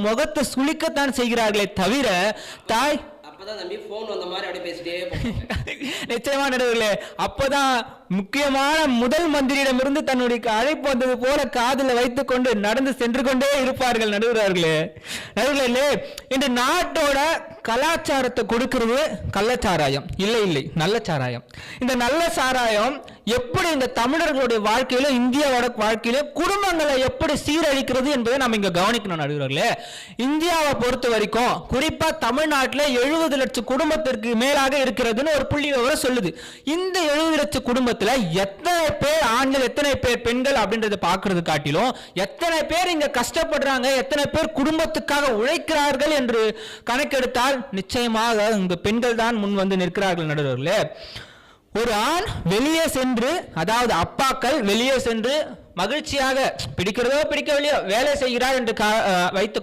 முகத்தை சுளிக்கத்தான் செய்கிறார்களே தவிர தாய் நிச்சயமா நடுவர்களே, அப்பதான் முக்கியமான முதல் மந்திரியிடமிருந்து தன்னுடைய அழைப்பு வந்தது போல காதில் வைத்துக் கொண்டு நடந்து சென்று கொண்டே இருப்பார்கள் நடுவர்களே. நடுவர்களே, இந்த நாட்டோட கலாச்சாரத்தை கொடுக்கிறது கள்ளச்சாராயம் இல்லை நல்ல சாராயம். இந்த நல்ல சாராயம் எப்படி இந்த தமிழர்களுடைய வாழ்க்கையில இந்தியாவோட வாழ்க்கையில குடும்பங்களை எப்படி சீரழிக்கிறது என்பதை நம்ம இங்க கவனிக்கணும் நடுவர்களே. இந்தியாவை பொறுத்த வரைக்கும் குறிப்பா தமிழ்நாட்டில் 70 லட்சம் குடும்பத்திற்கு மேலாக இருக்கிறதுன்னு ஒரு புள்ளி விவரம் சொல்லுது. இந்த 70 லட்சம் குடும்பத்துல எத்தனை பேர் ஆண்கள் எத்தனை பேர் பெண்கள் அப்படின்றத பாக்குறது காட்டிலும் எத்தனை பேர் இங்க கஷ்டப்படுறாங்க, எத்தனை பேர் குடும்பத்துக்காக உழைக்கிறார்கள் என்று கணக்கெடுத்தால் நிச்சயமாக இங்க பெண்கள் தான் முன் வந்து நிற்கிறார்கள் நடுவர்களே. ஒரு ஆண் வெளியே சென்று, அதாவது அப்பாக்கள் வெளியே சென்று மகிழ்ச்சியாக பிடிக்கிறதோ பிடிக்கவில்லையோ வேலை செய்கிறார் என்று வைத்துக்